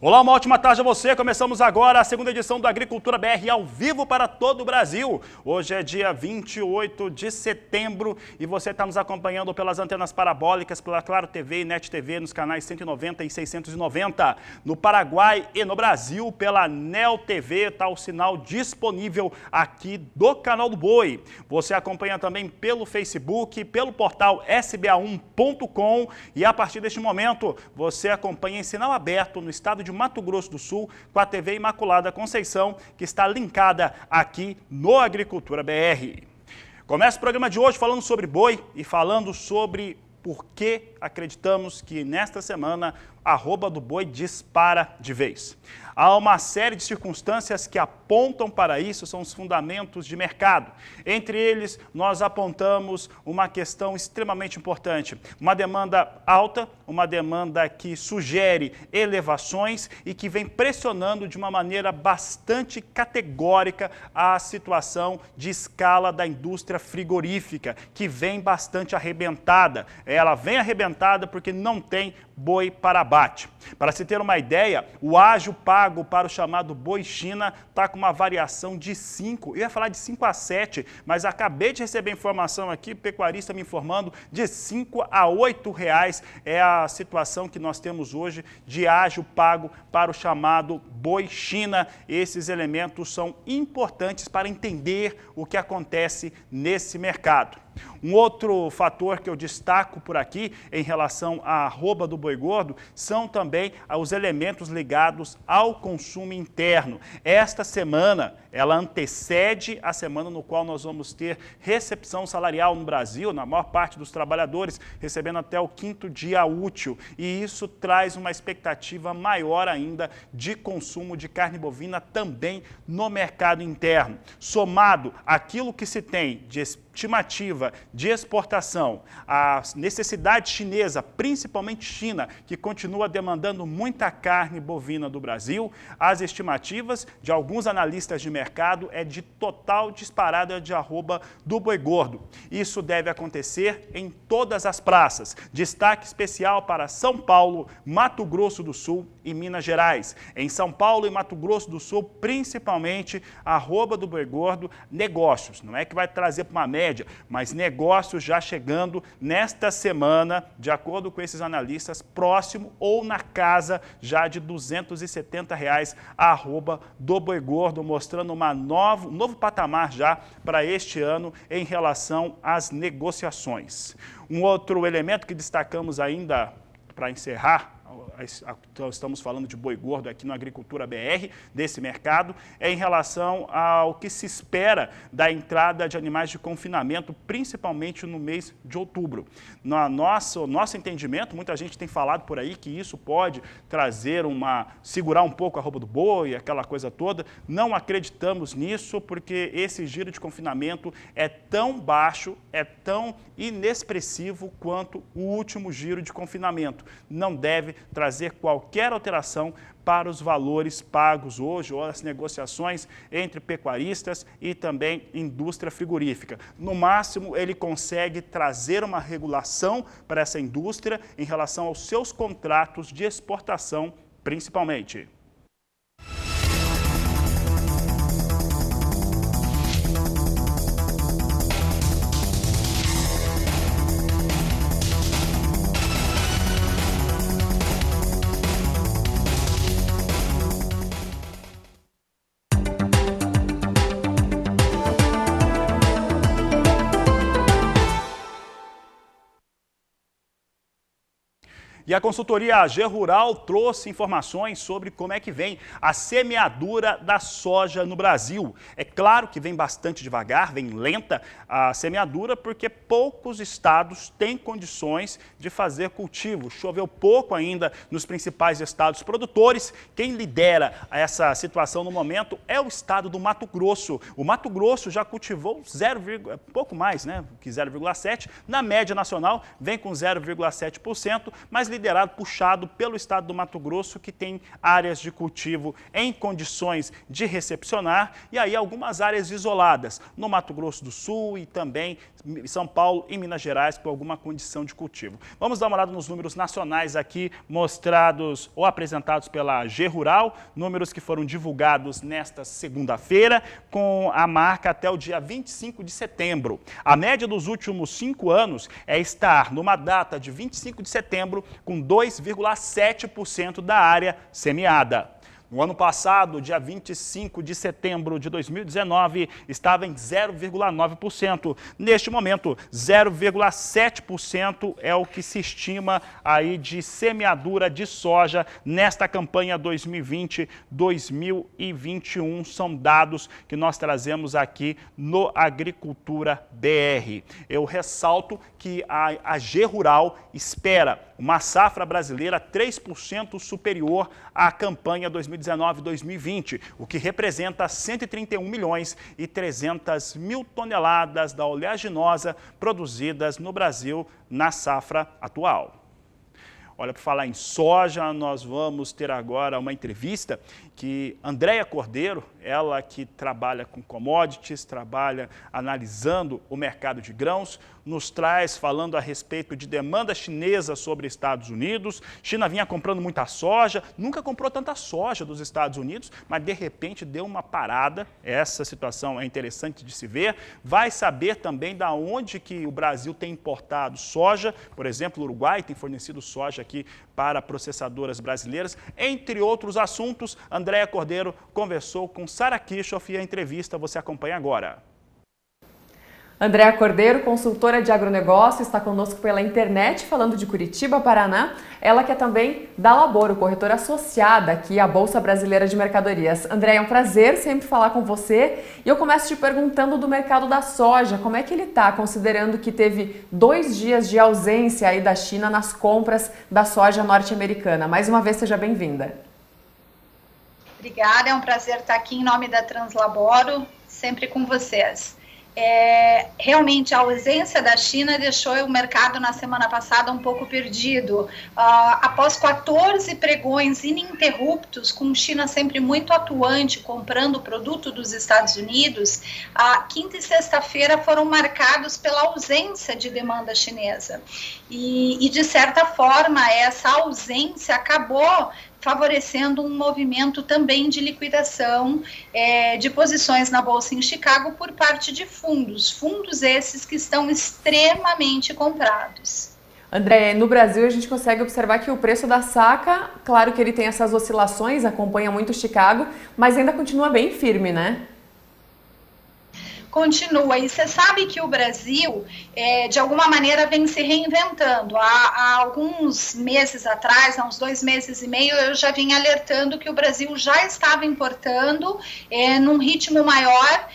Olá, uma ótima tarde a você. Começamos agora a segunda edição do Agricultura BR ao vivo para todo o Brasil. Hoje é dia 28 de setembro e você está nos acompanhando pelas antenas parabólicas, pela Claro TV e Net TV nos canais 190 e 690. No Paraguai e no Brasil, pela Neo TV, está o sinal disponível aqui do Canal do Boi. Você acompanha também pelo Facebook, pelo portal sba1.com e a partir deste momento você acompanha em sinal aberto no estado de Mato Grosso do Sul, com a TV Imaculada Conceição, que está linkada aqui no Agricultura BR. Começa o programa de hoje falando sobre boi e falando sobre por que acreditamos que nesta semana a arroba do boi dispara de vez. Há uma série de circunstâncias que apontam para isso, são os fundamentos de mercado. Entre eles, nós apontamos uma questão extremamente importante. Uma demanda alta, uma demanda que sugere elevações e que vem pressionando de uma maneira bastante categórica a situação de escala da indústria frigorífica, que vem bastante arrebentada. Ela vem arrebentada porque não tem boi para abate. Para se ter uma ideia, o ágio pago para o chamado boi China está com uma variação de 5, eu ia falar de 5 a 7, mas acabei de receber informação aqui, pecuarista me informando, de 5 a 8 reais é a situação que nós temos hoje de ágio pago para o chamado boi China. Esses elementos são importantes para entender o que acontece nesse mercado. Um outro fator que eu destaco por aqui em relação à arroba do boi gordo são também os elementos ligados ao consumo interno. Esta semana, ela antecede a semana no qual nós vamos ter recepção salarial no Brasil, na maior parte dos trabalhadores, recebendo até o 5º dia útil. E isso traz uma expectativa maior ainda de consumo de carne bovina também no mercado interno. Somado àquilo que se tem de estimativa de exportação, a necessidade chinesa, principalmente China, que continua demandando muita carne bovina do Brasil, as estimativas de alguns analistas de mercado é de total disparada de arroba do boi gordo. Isso deve acontecer em todas as praças. Destaque especial para São Paulo, Mato Grosso do Sul e Minas Gerais. Em São Paulo e Mato Grosso do Sul, principalmente, a arroba do boi gordo, negócios. Não é que vai trazer para uma média, mas negócios já chegando nesta semana, de acordo com esses analistas, próximo ou na casa já de R$ 270 a arroba do boi gordo, mostrando um novo patamar já para este ano em relação às negociações. Um outro elemento que destacamos ainda para encerrar, estamos falando de boi gordo aqui no Agricultura BR, desse mercado, é em relação ao que se espera da entrada de animais de confinamento, principalmente no mês de outubro. No nosso entendimento, muita gente tem falado por aí que isso pode trazer segurar um pouco a arroba do boi, aquela coisa toda. Não acreditamos nisso, porque esse giro de confinamento é tão baixo, é tão inexpressivo quanto o último giro de confinamento. Não deve trazer qualquer alteração para os valores pagos hoje ou as negociações entre pecuaristas e também indústria frigorífica. No máximo, ele consegue trazer uma regulação para essa indústria em relação aos seus contratos de exportação, principalmente. E a consultoria AG Rural trouxe informações sobre como é que vem a semeadura da soja no Brasil. É claro que vem bastante devagar, vem lenta a semeadura, porque poucos estados têm condições de fazer cultivo. Choveu pouco ainda nos principais estados produtores. Quem lidera essa situação no momento é o estado do Mato Grosso. O Mato Grosso já cultivou pouco mais, né, que 0,7%. Na média nacional, vem com 0,7%, mas liderado, puxado pelo estado do Mato Grosso, que tem áreas de cultivo em condições de recepcionar, e aí algumas áreas isoladas no Mato Grosso do Sul e também São Paulo e Minas Gerais por alguma condição de cultivo. Vamos dar uma olhada nos números nacionais aqui mostrados ou apresentados pela AG Rural, números que foram divulgados nesta segunda-feira com a marca até o dia 25 de setembro. A média dos últimos 5 anos é estar numa data de 25 de setembro com 2,7% da área semeada. No ano passado, dia 25 de setembro de 2019, estava em 0,9%. Neste momento, 0,7% é o que se estima aí de semeadura de soja nesta campanha 2020-2021. São dados que nós trazemos aqui no Agricultura BR. Eu ressalto que a AG Rural espera uma safra brasileira 3% superior à campanha 2019-2020, o que representa 131 milhões e 300 mil toneladas da oleaginosa produzidas no Brasil na safra atual. Olha, para falar em soja, nós vamos ter agora uma entrevista que Andréia Cordeiro, ela que trabalha com commodities, trabalha analisando o mercado de grãos, nos traz falando a respeito de demanda chinesa sobre Estados Unidos. China vinha comprando muita soja, nunca comprou tanta soja dos Estados Unidos, mas de repente deu uma parada. Essa situação é interessante de se ver. Vai saber também da onde que o Brasil tem importado soja. Por exemplo, o Uruguai tem fornecido soja aqui para processadoras brasileiras. Entre outros assuntos, Andréia Cordeiro conversou com Sara Kirchhoff e a entrevista você acompanha agora. Andréia Cordeiro, consultora de agronegócio, está conosco pela internet, falando de Curitiba, Paraná. Ela que é também da Laboro, corretora associada aqui à Bolsa Brasileira de Mercadorias. Andréia, é um prazer sempre falar com você. E eu começo te perguntando do mercado da soja. Como é que ele está, considerando que teve 2 dias de ausência aí da China nas compras da soja norte-americana? Mais uma vez, seja bem-vinda. Obrigada, é um prazer estar aqui em nome da Translaboro, sempre com vocês. Realmente a ausência da China deixou o mercado na semana passada um pouco perdido. Após 14 pregões ininterruptos, com China sempre muito atuante, comprando produto dos Estados Unidos, a quinta e sexta-feira foram marcados pela ausência de demanda chinesa. E de certa forma, essa ausência acabou favorecendo um movimento também de liquidação de posições na Bolsa em Chicago por parte de fundos esses que estão extremamente comprados. André, no Brasil a gente consegue observar que o preço da saca, claro que ele tem essas oscilações, acompanha muito Chicago, mas ainda continua bem firme, né? Continua, e você sabe que o Brasil, de alguma maneira, vem se reinventando. Há alguns meses atrás, há uns 2 meses e meio, eu já vinha alertando que o Brasil já estava importando, num ritmo maior,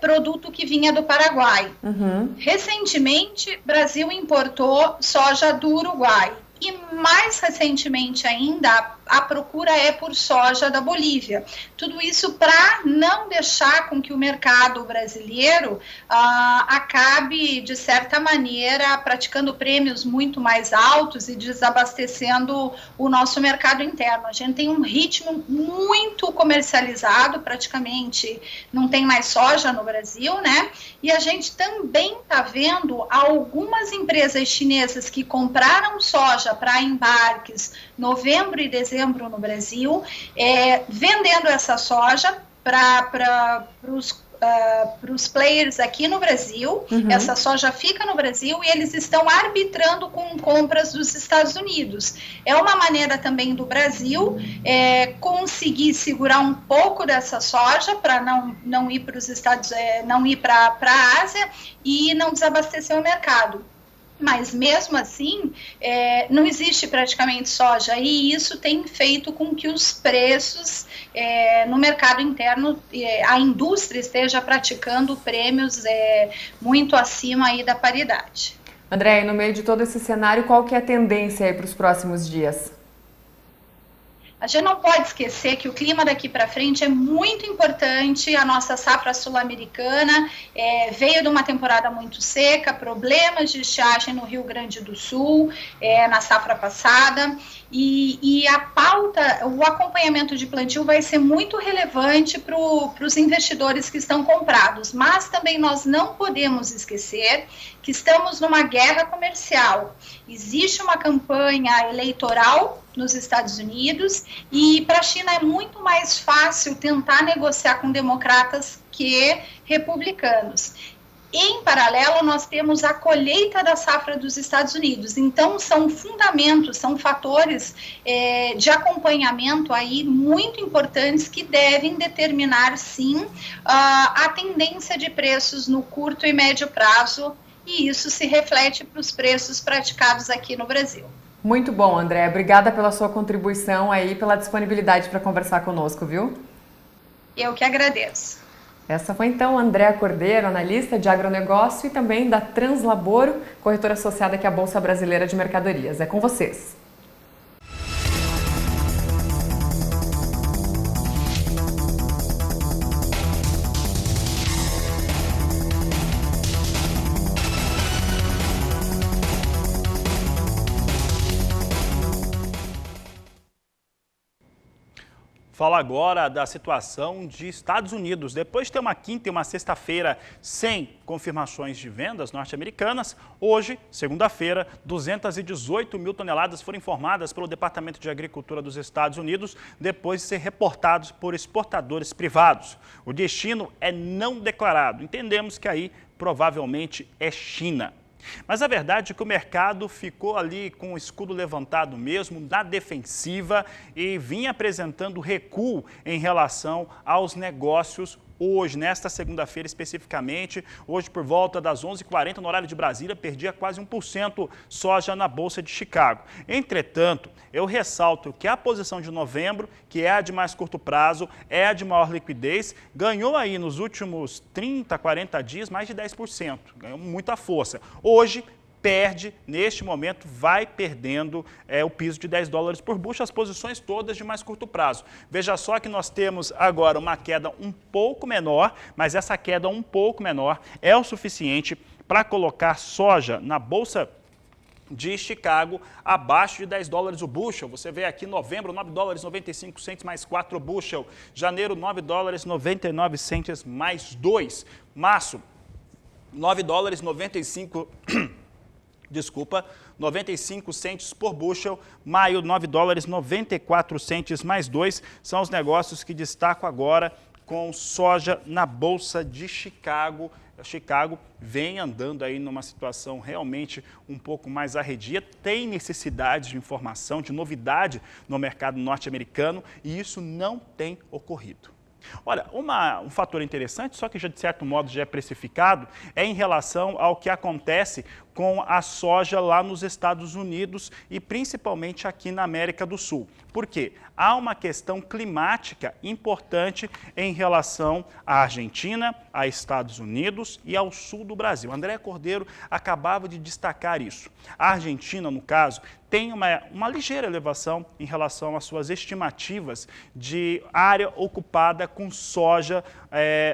produto que vinha do Paraguai. Uhum. Recentemente, o Brasil importou soja do Uruguai. E mais recentemente ainda, a procura é por soja da Bolívia. Tudo isso para não deixar com que o mercado brasileiro acabe, de certa maneira, praticando prêmios muito mais altos e desabastecendo o nosso mercado interno. A gente tem um ritmo muito comercializado, praticamente não tem mais soja no Brasil, né? E a gente também está vendo algumas empresas chinesas que compraram soja para embarques novembro e dezembro no Brasil, vendendo essa soja para os players aqui no Brasil. Uhum. Essa soja fica no Brasil e eles estão arbitrando com compras dos Estados Unidos. É uma maneira também do Brasil conseguir segurar um pouco dessa soja para não ir para os Estados, não ir para a Ásia e não desabastecer o mercado. Mas mesmo assim, não existe praticamente soja e isso tem feito com que os preços no mercado interno, a indústria esteja praticando prêmios muito acima aí da paridade. André, no meio de todo esse cenário, qual que é a tendência aí para os próximos dias? A gente não pode esquecer que o clima daqui para frente é muito importante. A nossa safra sul-americana veio de uma temporada muito seca, problemas de estiagem no Rio Grande do Sul na safra passada, e a pauta, o acompanhamento de plantio vai ser muito relevante para os investidores que estão comprados, mas também nós não podemos esquecer que estamos numa guerra comercial. Existe uma campanha eleitoral nos Estados Unidos, e para a China é muito mais fácil tentar negociar com democratas que republicanos. Em paralelo, nós temos a colheita da safra dos Estados Unidos. Então, são fundamentos, são fatores de acompanhamento aí muito importantes que devem determinar, sim, a tendência de preços no curto e médio prazo, e isso se reflete para os preços praticados aqui no Brasil. Muito bom, André. Obrigada pela sua contribuição aí, pela disponibilidade para conversar conosco, viu? Eu que agradeço. Essa foi então a Andréa Cordeiro, analista de agronegócio e também da Translaboro, corretora associada aqui à Bolsa Brasileira de Mercadorias. É com vocês. Fala agora da situação de Estados Unidos. Depois de ter uma quinta e uma sexta-feira sem confirmações de vendas norte-americanas, hoje, segunda-feira, 218 mil toneladas foram informadas pelo Departamento de Agricultura dos Estados Unidos, depois de ser reportados por exportadores privados. O destino é não declarado. Entendemos que aí provavelmente é China. Mas a verdade é que o mercado ficou ali com o escudo levantado mesmo, na defensiva, e vinha apresentando recuo em relação aos negócios hoje, nesta segunda-feira especificamente. Hoje, por volta das 11h40 no horário de Brasília, perdia quase 1% soja na Bolsa de Chicago. Entretanto, eu ressalto que a posição de novembro, que é a de mais curto prazo, é a de maior liquidez, ganhou aí nos últimos 30, 40 dias mais de 10%, ganhou muita força. Hoje, perde, neste momento, vai perdendo o piso de $10 por bushel, as posições todas de mais curto prazo. Veja só que nós temos agora uma queda um pouco menor, mas essa queda um pouco menor é o suficiente para colocar soja na Bolsa de Chicago abaixo de $10 o bushel. Você vê aqui novembro, $9,95 mais 4 bushel. Janeiro, $9,99 mais 2. Março, $9,95 95 centes por bushel, maio $9,94 mais 2, são os negócios que destaco agora com soja na Bolsa de Chicago. Chicago vem andando aí numa situação realmente um pouco mais arredia, tem necessidade de informação, de novidade no mercado norte-americano, e isso não tem ocorrido. Olha, um fator interessante, só que já de certo modo já é precificado, é em relação ao que acontece com a soja lá nos Estados Unidos e principalmente aqui na América do Sul. Por quê? Há uma questão climática importante em relação à Argentina, a Estados Unidos e ao sul do Brasil. André Cordeiro acabava de destacar isso. A Argentina, no caso, tem uma ligeira elevação em relação às suas estimativas de área ocupada com soja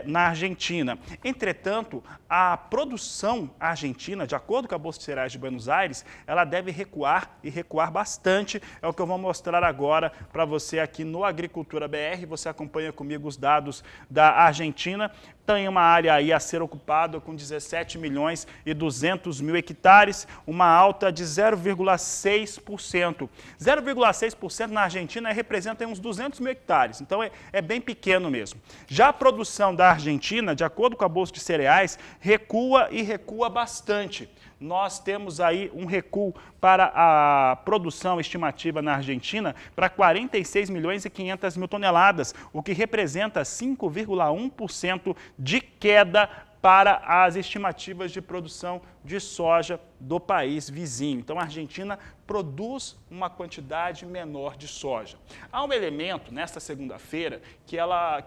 na Argentina. Entretanto, a produção argentina, de acordo com a Bolsa de Cereais de Buenos Aires, ela deve recuar e recuar bastante. É o que eu vou mostrar agora para você aqui no Agricultura BR. Você acompanha comigo os dados da Argentina. Tem uma área aí a ser ocupada com 17 milhões e 200 mil hectares, uma alta de 0,6%. 0,6% na Argentina representa uns 200 mil hectares, então é bem pequeno mesmo. Já a produção da Argentina, de acordo com a Bolsa de Cereais, recua e recua bastante. Nós temos aí um recuo para a produção estimativa na Argentina para 46 milhões e 500 mil toneladas, o que representa 5,1% de queda para as estimativas de produção de soja do país vizinho. Então, a Argentina produz uma quantidade menor de soja. Há um elemento nesta segunda-feira que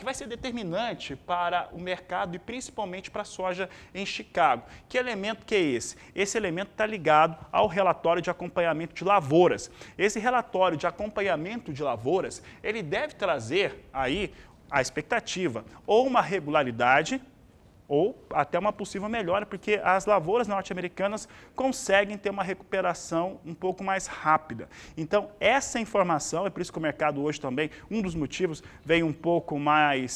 vai ser determinante para o mercado e principalmente para a soja em Chicago. Que elemento que é esse? Esse elemento está ligado ao relatório de acompanhamento de lavouras. Esse relatório de acompanhamento de lavouras, ele deve trazer aí a expectativa ou uma regularidade ou até uma possível melhora, porque as lavouras norte-americanas conseguem ter uma recuperação um pouco mais rápida. Então, essa informação, é por isso que o mercado hoje também, um dos motivos, vem um pouco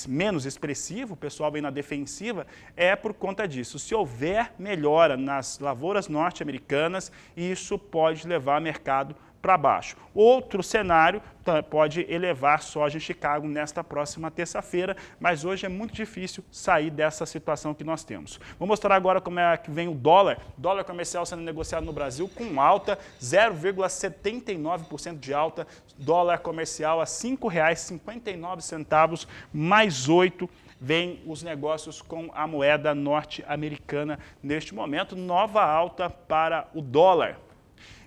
menos expressivo, o pessoal vem na defensiva, é por conta disso. Se houver melhora nas lavouras norte-americanas, isso pode levar o mercado para baixo. Outro cenário pode elevar soja em Chicago nesta próxima terça-feira, mas hoje é muito difícil sair dessa situação que nós temos. Vou mostrar agora como é que vem o dólar. Dólar comercial sendo negociado no Brasil com alta, 0,79% de alta. Dólar comercial a R$ 5,59, mais 8. Vem os negócios com a moeda norte-americana neste momento. Nova alta para o dólar.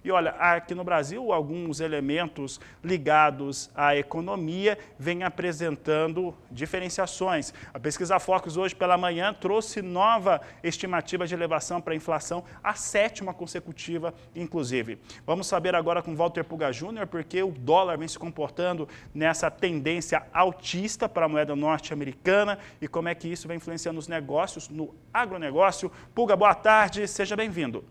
E olha, aqui no Brasil, alguns elementos ligados à economia vêm apresentando diferenciações. A pesquisa Focus hoje pela manhã trouxe nova estimativa de elevação para a inflação, a 7ª consecutiva, inclusive. Vamos saber agora com Walter Puga Júnior, porque o dólar vem se comportando nessa tendência altista para a moeda norte-americana e como é que isso vem influenciando os negócios, no agronegócio. Puga, boa tarde, seja bem-vindo.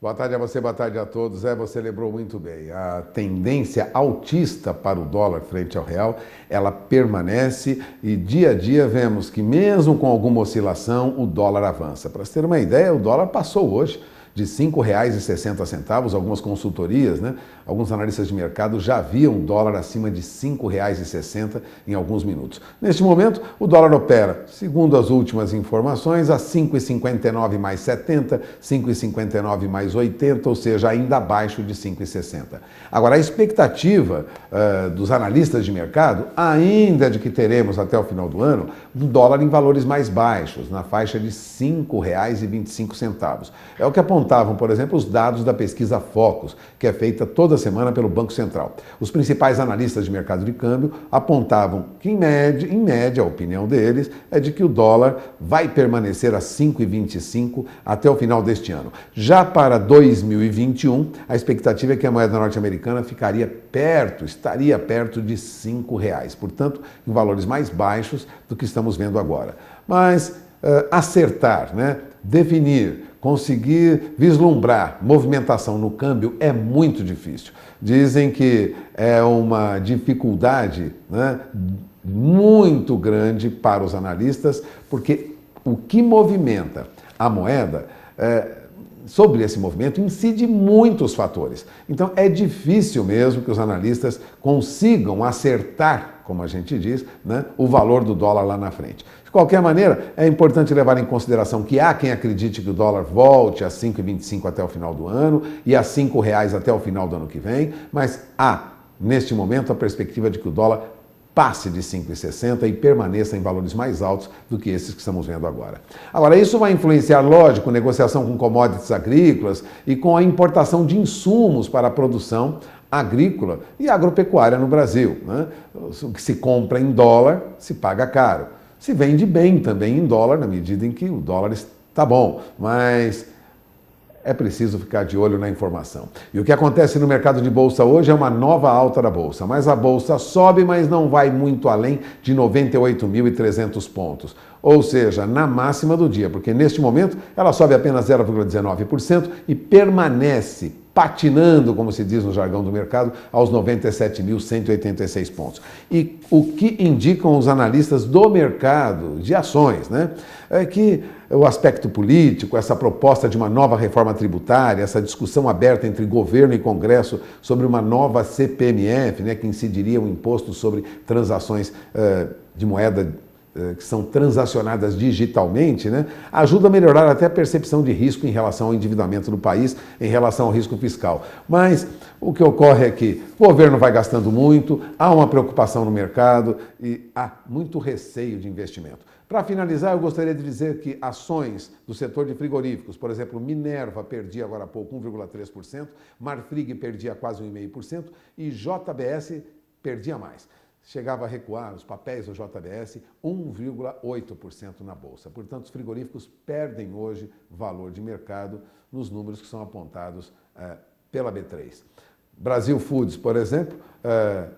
Boa tarde a você, boa tarde a todos. Você lembrou muito bem. A tendência altista para o dólar frente ao real, ela permanece e dia a dia vemos que mesmo com alguma oscilação, o dólar avança. Para você ter uma ideia, o dólar passou hoje de R$ 5,60, algumas consultorias, alguns analistas de mercado já viam o dólar acima de R$ 5,60 em alguns minutos. Neste momento, o dólar opera, segundo as últimas informações, a 5,59 mais 70, 5,59 mais 80, ou seja, ainda abaixo de 5,60. Agora, a expectativa dos analistas de mercado ainda é de que teremos até o final do ano um dólar em valores mais baixos, na faixa de R$ 5,25. É o que apontavam, por exemplo, os dados da pesquisa Focus, que é feita toda semana pelo Banco Central. Os principais analistas de mercado de câmbio apontavam que, em média, a opinião deles é de que o dólar vai permanecer a 5,25 até o final deste ano. Já para 2021, a expectativa é que a moeda norte-americana estaria perto de R$ 5,00, portanto, em valores mais baixos do que estamos vendo agora. Mas acertar, definir, conseguir vislumbrar movimentação no câmbio é muito difícil. Dizem que é uma dificuldade muito grande para os analistas, porque o que movimenta a moeda, sobre esse movimento, incide muitos fatores. Então, é difícil mesmo que os analistas consigam acertar, como a gente diz, o valor do dólar lá na frente. De qualquer maneira, é importante levar em consideração que há quem acredite que o dólar volte a 5,25 até o final do ano e a R$ 5,00 até o final do ano que vem, mas há, neste momento, a perspectiva de que o dólar passe de 5,60 e permaneça em valores mais altos do que esses que estamos vendo agora. Agora, isso vai influenciar, lógico, negociação com commodities agrícolas e com a importação de insumos para a produção agrícola e agropecuária no Brasil. O que se compra em dólar se paga caro. Se vende bem também em dólar, na medida em que o dólar está bom, mas é preciso ficar de olho na informação. E o que acontece no mercado de bolsa hoje é uma nova alta da bolsa, mas a bolsa sobe, mas não vai muito além de 98.300 pontos. Ou seja, na máxima do dia, porque neste momento ela sobe apenas 0,19% e permanece patinando, como se diz no jargão do mercado, aos 97.186 pontos. E o que indicam os analistas do mercado de ações, é que o aspecto político, essa proposta de uma nova reforma tributária, essa discussão aberta entre governo e Congresso sobre uma nova CPMF, que incidiria um imposto sobre transações de moeda que são transacionadas digitalmente, ajuda a melhorar até a percepção de risco em relação ao endividamento do país, em relação ao risco fiscal. Mas o que ocorre é que o governo vai gastando muito, há uma preocupação no mercado e há muito receio de investimento. Para finalizar, eu gostaria de dizer que ações do setor de frigoríficos, por exemplo, Minerva perdia agora há pouco 1,3%, Marfrig perdia quase 1,5% e JBS perdia mais. Chegava a recuar os papéis do JBS 1,8% na Bolsa. Portanto, os frigoríficos perdem hoje valor de mercado nos números que são apontados pela B3. Brasil Foods, por exemplo,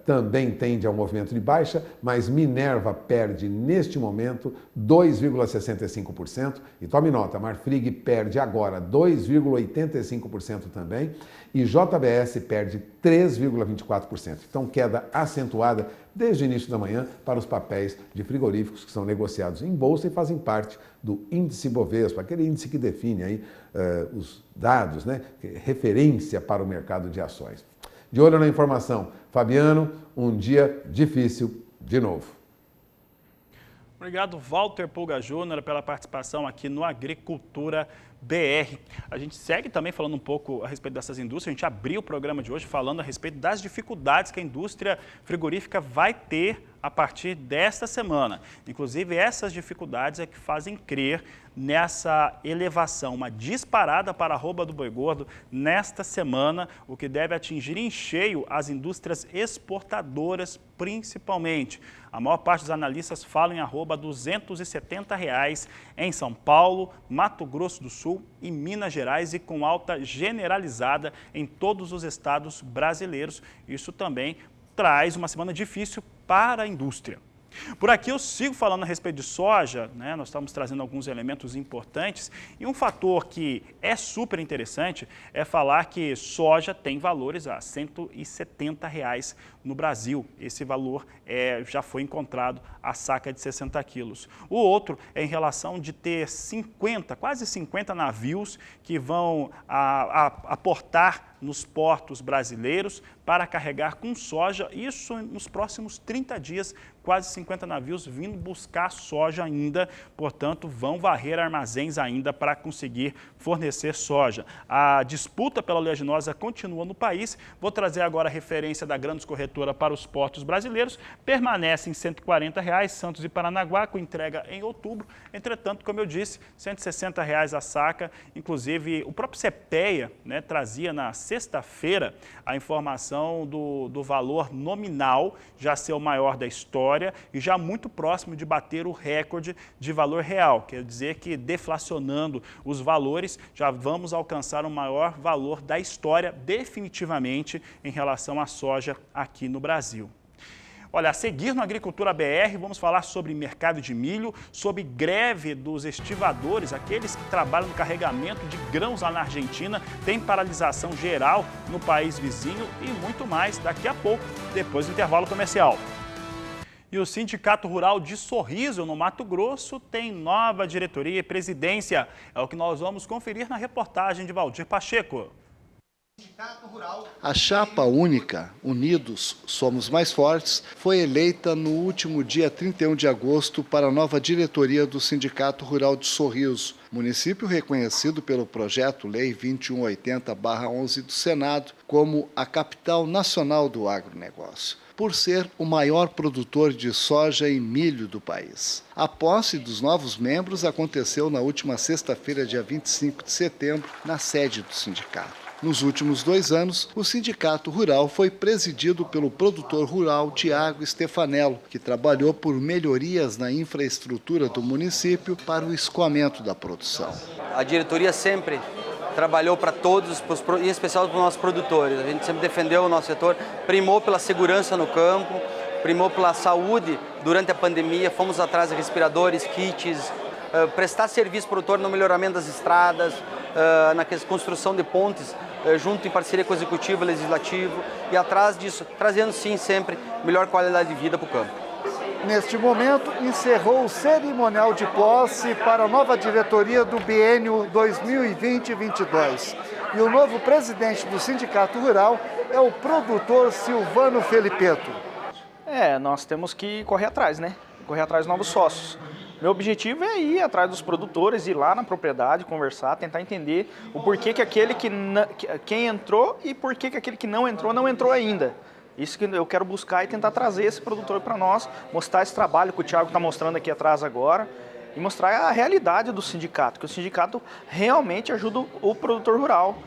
também tende ao movimento de baixa, mas Minerva perde neste momento 2,65%. E tome nota, Marfrig perde agora 2,85% também e JBS perde 3,24%. Então, queda acentuada desde o início da manhã para os papéis de frigoríficos que são negociados em bolsa e fazem parte do índice Bovespa, aquele índice que define aí, os dados, né, referência para o mercado de ações. De olho na informação, Fabiano, um dia difícil de novo. Obrigado, Walter Pulga Júnior, pela participação aqui no Agricultura BR. A gente segue também falando um pouco a respeito dessas indústrias. A gente abriu o programa de hoje falando a respeito das dificuldades que a indústria frigorífica vai ter a partir desta semana. Inclusive, essas dificuldades é que fazem crer nessa elevação, uma disparada para a arroba do boi gordo nesta semana, o que deve atingir em cheio as indústrias exportadoras, principalmente. A maior parte dos analistas falam em arroba R$ 270 em São Paulo, Mato Grosso do Sul e Minas Gerais e com alta generalizada em todos os estados brasileiros. Isso também traz uma semana difícil para a indústria. Por aqui eu sigo falando a respeito de soja, né? Nós estamos trazendo alguns elementos importantes e um fator que é super interessante é falar que soja tem valores a R$ 170 no Brasil. Esse valor já foi encontrado a saca de 60 quilos. O outro é em relação de ter quase 50 navios que vão aportar nos portos brasileiros para carregar com soja, isso nos próximos 30 dias, quase 50 navios vindo buscar soja ainda, portanto, vão varrer armazéns ainda para conseguir fornecer soja. A disputa pela oleaginosa continua no país. Vou trazer agora a referência da Grandes Corretora para os portos brasileiros. Permanece em R$ 140, Santos e Paranaguá, com entrega em outubro. Entretanto, como eu disse, R$ 160 a saca. Inclusive, o próprio CPEA, né, trazia na sexta-feira a informação do valor nominal já ser o maior da história e já muito próximo de bater o recorde de valor real. Quer dizer que, deflacionando os valores, já vamos alcançar o maior valor da história definitivamente em relação à soja aqui no Brasil. Olha, a seguir no Agricultura BR, vamos falar sobre mercado de milho, sobre greve dos estivadores, aqueles que trabalham no carregamento de grãos lá na Argentina, tem paralisação geral no país vizinho e muito mais daqui a pouco, depois do intervalo comercial. E o Sindicato Rural de Sorriso, no Mato Grosso, tem nova diretoria e presidência. É o que nós vamos conferir na reportagem de Valdir Pacheco. A chapa única, Unidos Somos Mais Fortes, foi eleita no último dia 31 de agosto para a nova diretoria do Sindicato Rural de Sorriso, município reconhecido pelo projeto Lei 2180/11 do Senado como a capital nacional do agronegócio, por ser o maior produtor de soja e milho do país. A posse dos novos membros aconteceu na última sexta-feira, dia 25 de setembro, na sede do sindicato. Nos últimos 2 anos, o Sindicato Rural foi presidido pelo produtor rural Tiago Stefanello, que trabalhou por melhorias na infraestrutura do município para o escoamento da produção. A diretoria sempre trabalhou para todos, em especial para os nossos produtores. A gente sempre defendeu o nosso setor, primou pela segurança no campo, primou pela saúde durante a pandemia, fomos atrás de respiradores, kits, prestar serviço para o produtor no melhoramento das estradas, na construção de pontes, junto em parceria com o Executivo e Legislativo, e atrás disso, trazendo sim sempre melhor qualidade de vida para o campo. Neste momento, encerrou o cerimonial de posse para a nova diretoria do biênio 2020-22. E o novo presidente do Sindicato Rural é o produtor Silvano Felipeto. Nós temos que correr atrás, né? Correr atrás de novos sócios. Meu objetivo é ir atrás dos produtores, ir lá na propriedade, conversar, tentar entender o porquê que aquele quem entrou e porquê que aquele que não entrou ainda. Isso que eu quero buscar e tentar trazer esse produtor para nós, mostrar esse trabalho que o Thiago está mostrando aqui atrás agora e mostrar a realidade do sindicato, que o sindicato realmente ajuda o produtor rural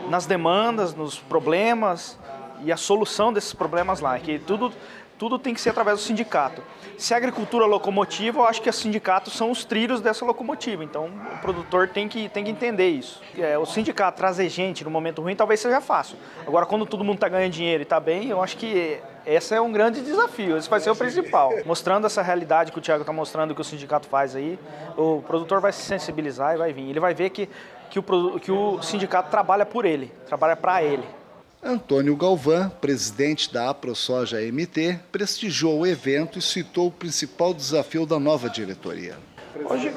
nas demandas, nos problemas e a solução desses problemas lá, que tudo tem que ser através do sindicato. Se a agricultura é locomotiva, eu acho que os sindicatos são os trilhos dessa locomotiva, então o produtor tem que entender isso. O sindicato trazer gente no momento ruim talvez seja fácil. Agora, quando todo mundo está ganhando dinheiro e está bem, eu acho que esse é um grande desafio, esse vai ser o principal. Mostrando essa realidade que o Thiago está mostrando, que o sindicato faz aí, o produtor vai se sensibilizar e vai vir. Ele vai ver que o sindicato trabalha por ele, trabalha para ele. Antônio Galvão, presidente da AproSoja MT, prestigiou o evento e citou o principal desafio da nova diretoria.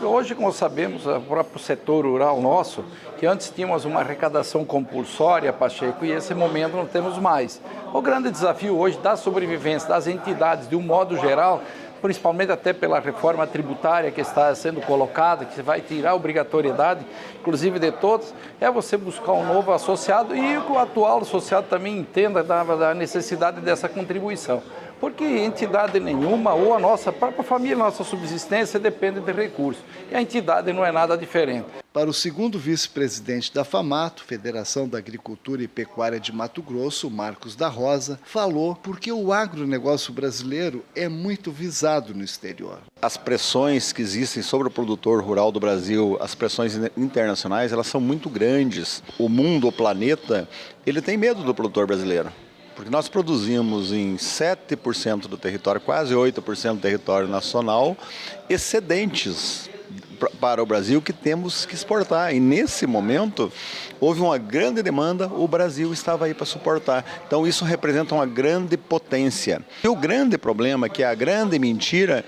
Hoje, como sabemos, o próprio setor rural nosso, que antes tínhamos uma arrecadação compulsória, Pacheco, e esse momento não temos mais. O grande desafio hoje da sobrevivência das entidades, de um modo geral, principalmente até pela reforma tributária que está sendo colocada, que vai tirar a obrigatoriedade, inclusive de todos, é você buscar um novo associado e que o atual associado também entenda da necessidade dessa contribuição. Porque entidade nenhuma, ou a nossa própria família, nossa subsistência, depende de recursos. E a entidade não é nada diferente. Para o segundo vice-presidente da FAMATO, Federação da Agricultura e Pecuária de Mato Grosso, Marcos da Rosa, falou porque o agronegócio brasileiro é muito visado no exterior. As pressões que existem sobre o produtor rural do Brasil, as pressões internacionais, elas são muito grandes. O mundo, o planeta, ele tem medo do produtor brasileiro. Porque nós produzimos em 7% do território, quase 8% do território nacional, excedentes para o Brasil que temos que exportar. E nesse momento, houve uma grande demanda, o Brasil estava aí para suportar. Então isso representa uma grande potência. E o grande problema, que é a grande mentira,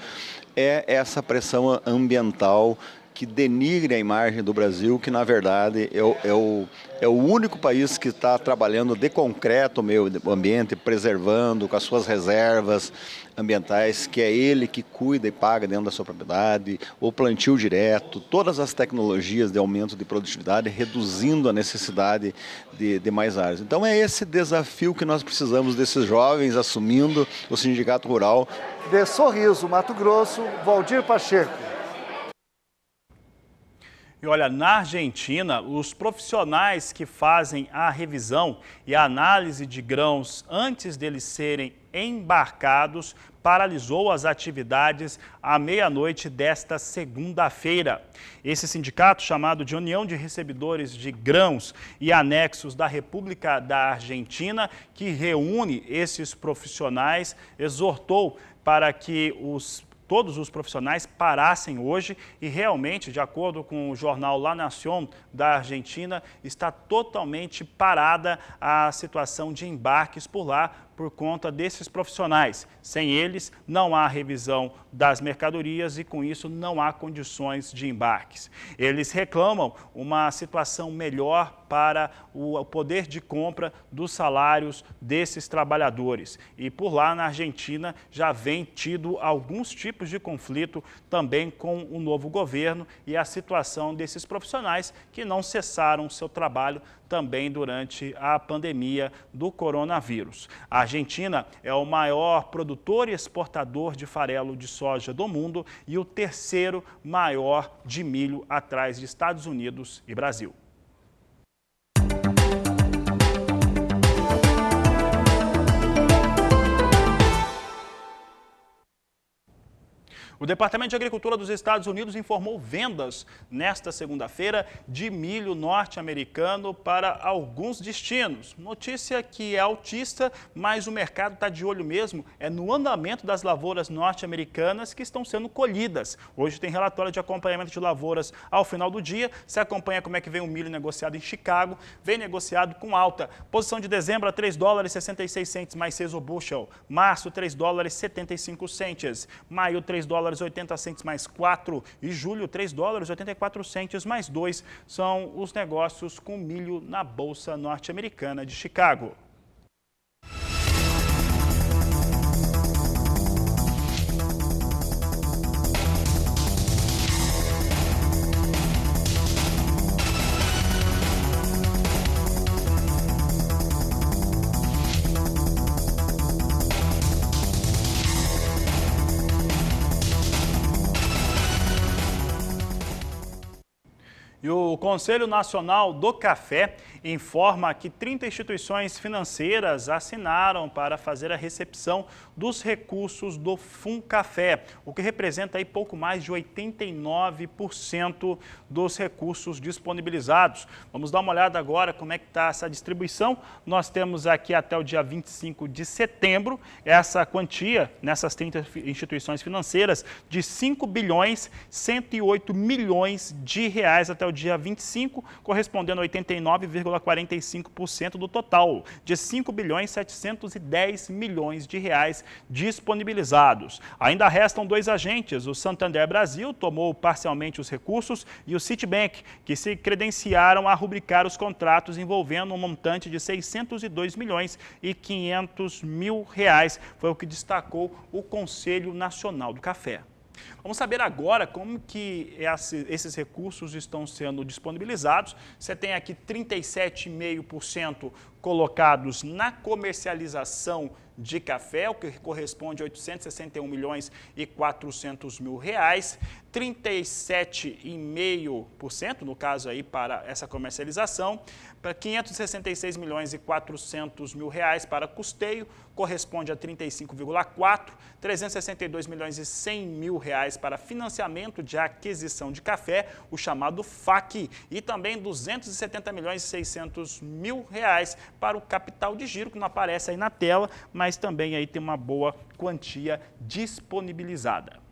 é essa pressão ambiental que denigre a imagem do Brasil, que na verdade é o único país que está trabalhando de concreto o meio ambiente, preservando com as suas reservas ambientais, que é ele que cuida e paga dentro da sua propriedade, o plantio direto, todas as tecnologias de aumento de produtividade, reduzindo a necessidade de mais áreas. Então é esse desafio que nós precisamos desses jovens assumindo o Sindicato Rural. De Sorriso, Mato Grosso, Valdir Pacheco. E olha, na Argentina, os profissionais que fazem a revisão e a análise de grãos antes deles serem embarcados paralisou as atividades à meia-noite desta segunda-feira. Esse sindicato, chamado de União de Recebedores de Grãos e Anexos da República da Argentina, que reúne esses profissionais, exortou para que todos os profissionais parassem hoje e realmente, de acordo com o jornal La Nación da Argentina, está totalmente parada a situação de embarques por lá por conta desses profissionais. Sem eles, não há revisão das mercadorias e, com isso, não há condições de embarques. Eles reclamam uma situação melhor para o poder de compra dos salários desses trabalhadores. E por lá, na Argentina, já vem tido alguns tipos de conflito também com o novo governo e a situação desses profissionais que não cessaram seu trabalho também durante a pandemia do coronavírus. A Argentina é o maior produtor e exportador de farelo de soja do mundo e o terceiro maior de milho, atrás de Estados Unidos e Brasil. O Departamento de Agricultura dos Estados Unidos informou vendas nesta segunda-feira de milho norte-americano para alguns destinos. Notícia que é altista, mas o mercado está de olho mesmo no andamento das lavouras norte-americanas que estão sendo colhidas. Hoje tem relatório de acompanhamento de lavouras ao final do dia. Você acompanha como é que vem o milho negociado em Chicago. Vem negociado com alta. Posição de dezembro a $3,66 mais 6 o bushel. Março, $3,75. Maio, $3,80 mais 4 e julho $3,84 mais 2 são os negócios com milho na Bolsa Norte-Americana de Chicago. E o Conselho Nacional do Café informa que 30 instituições financeiras assinaram para fazer a recepção dos recursos do FUNCAFé, o que representa aí pouco mais de 89% dos recursos disponibilizados. Vamos dar uma olhada agora como é que está essa distribuição. Nós temos aqui até o dia 25 de setembro essa quantia nessas 30 instituições financeiras de 5 bilhões 108 milhões de reais até o dia 25, correspondendo a 89,45% do total, de 5 bilhões 710 milhões de reais disponibilizados. Ainda restam 2 agentes, o Santander Brasil tomou parcialmente os recursos e o Citibank, que se credenciaram a rubricar os contratos envolvendo um montante de 602 milhões e 500 mil reais, foi o que destacou o Conselho Nacional do Café. Vamos saber agora como que esses recursos estão sendo disponibilizados. Você tem aqui 37,5% colocados na comercialização de café, o que corresponde a 861 milhões e 400 mil reais, 37,5% no caso aí para essa comercialização, para 566 milhões e 400 mil reais para custeio, corresponde a 35,4%, 362 milhões e 100 mil reais para financiamento de aquisição de café, o chamado FAQ, e também 270 milhões e 600 mil reais para o capital de giro, que não aparece aí na tela, mas também aí tem uma boa quantia disponibilizada.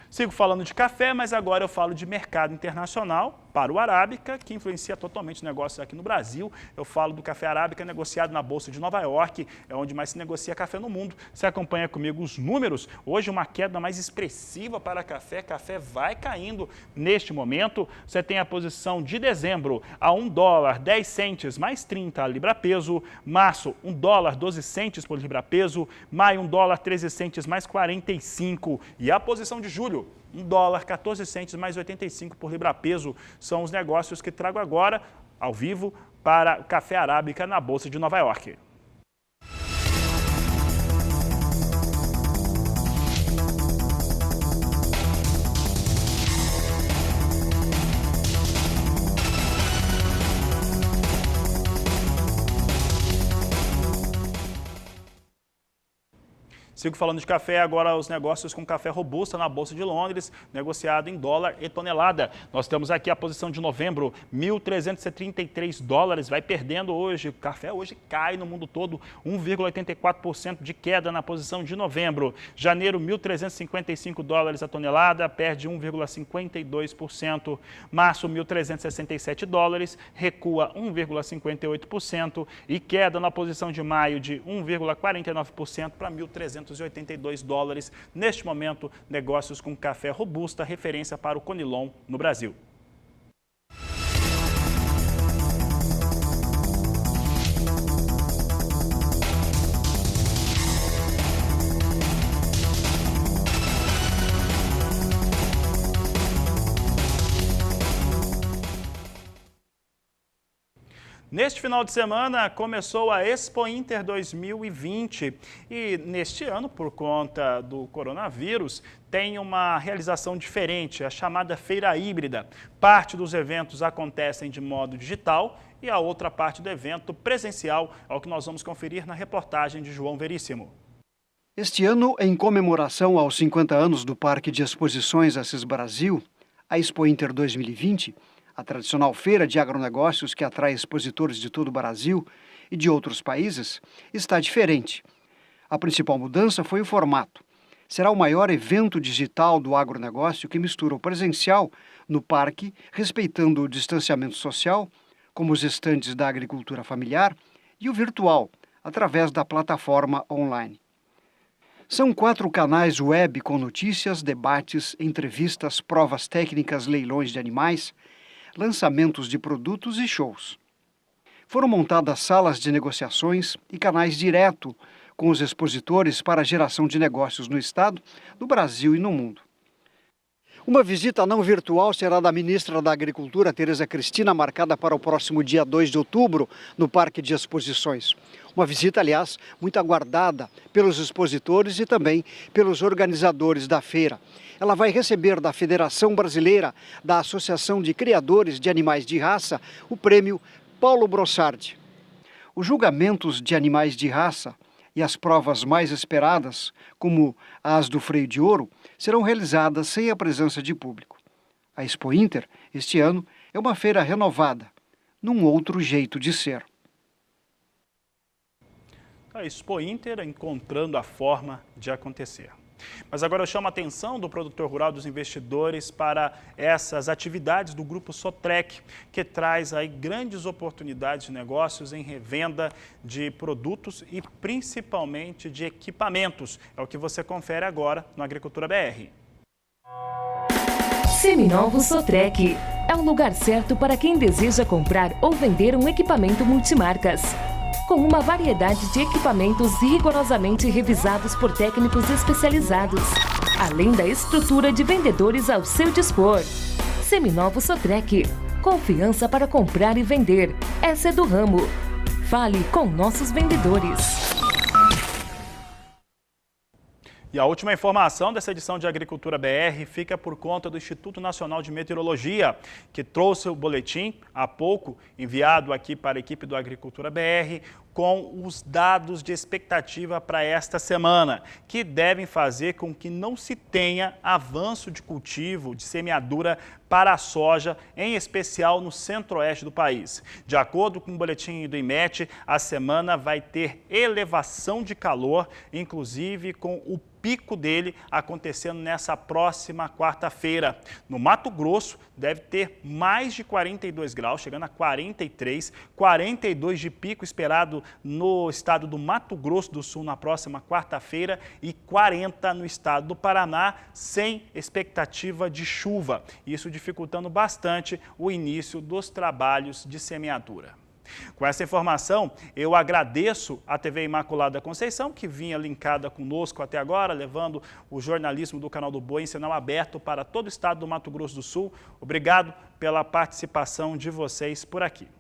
Sigo falando de café, mas agora eu falo de mercado internacional para o Arábica, que influencia totalmente o negócio aqui no Brasil. Eu falo do café Arábica negociado na Bolsa de Nova York, é onde mais se negocia café no mundo. Você acompanha comigo os números. Hoje uma queda mais expressiva para café. Café vai caindo neste momento. Você tem a posição de dezembro a $1,10 mais 30 a libra-peso. Março, $1,12 por libra-peso. Maio, $1,13 mais 45. E a posição de julho, $1,14 mais 85 por libra-peso. São os negócios que trago agora, ao vivo, para o Café Arábica na Bolsa de Nova York. Sigo falando de café, agora os negócios com café robusta na Bolsa de Londres, negociado em dólar e tonelada. Nós temos aqui a posição de novembro, $1.333, vai perdendo hoje. O café hoje cai no mundo todo, 1,84% de queda na posição de novembro. Janeiro, $1.355 a tonelada, perde 1,52%. Março, $1.367, recua 1,58% e queda na posição de maio de 1,49% para $1.382. Neste momento, negócios com café robusta, referência para o Conilon no Brasil. Neste final de semana começou a Expo Inter 2020 e neste ano, por conta do coronavírus, tem uma realização diferente, a chamada Feira Híbrida. Parte dos eventos acontecem de modo digital e a outra parte do evento presencial, é o que nós vamos conferir na reportagem de João Veríssimo. Este ano, em comemoração aos 50 anos do Parque de Exposições Assis Brasil, a Expo Inter 2020, a tradicional feira de agronegócios que atrai expositores de todo o Brasil e de outros países, está diferente. A principal mudança foi o formato. Será o maior evento digital do agronegócio que mistura o presencial no parque, respeitando o distanciamento social, como os estandes da agricultura familiar, e o virtual, através da plataforma online. São 4 canais web com notícias, debates, entrevistas, provas técnicas, leilões de animais, lançamentos de produtos e shows. Foram montadas salas de negociações e canais direto com os expositores para a geração de negócios no Estado, no Brasil e no mundo. Uma visita não virtual será da ministra da Agricultura, Tereza Cristina, marcada para o próximo dia 2 de outubro, no Parque de Exposições. Uma visita, aliás, muito aguardada pelos expositores e também pelos organizadores da feira. ela vai receber da Federação Brasileira da Associação de Criadores de Animais de Raça o prêmio Paulo Brossardi. Os julgamentos de animais de raça e as provas mais esperadas, como as do freio de ouro, serão realizadas sem a presença de público. A Expo Inter, este ano, é uma feira renovada, num outro jeito de ser. A Expo Inter encontrando a forma de acontecer. Mas agora eu chamo a atenção do produtor rural, dos investidores, para essas atividades do Grupo Sotrec, que traz aí grandes oportunidades de negócios em revenda de produtos e principalmente de equipamentos. É o que você confere agora no Agricultura BR. Seminovo Sotrec é o lugar certo para quem deseja comprar ou vender um equipamento multimarcas. Com uma variedade de equipamentos rigorosamente revisados por técnicos especializados, além da estrutura de vendedores ao seu dispor. Seminovo Sotrec, confiança para comprar e vender. Essa é do ramo. Fale com nossos vendedores. E a última informação dessa edição de Agricultura BR fica por conta do Instituto Nacional de Meteorologia, que trouxe o boletim há pouco, enviado aqui para a equipe do Agricultura BR, com os dados de expectativa para esta semana, que devem fazer com que não se tenha avanço de cultivo, de semeadura para a soja, em especial no centro-oeste do país. De acordo com o boletim do IMET, a semana vai ter elevação de calor, inclusive com o pico dele acontecendo nessa próxima quarta-feira. No Mato Grosso, deve ter mais de 42 graus, chegando a 43, 42 de pico esperado no estado do Mato Grosso do Sul na próxima quarta-feira e 40 no estado do Paraná, sem expectativa de chuva. Isso dificultando bastante o início dos trabalhos de semeadura. Com essa informação, eu agradeço à TV Imaculada Conceição, que vinha linkada conosco até agora, levando o jornalismo do Canal do Boi em sinal aberto para todo o estado do Mato Grosso do Sul. Obrigado pela participação de vocês por aqui.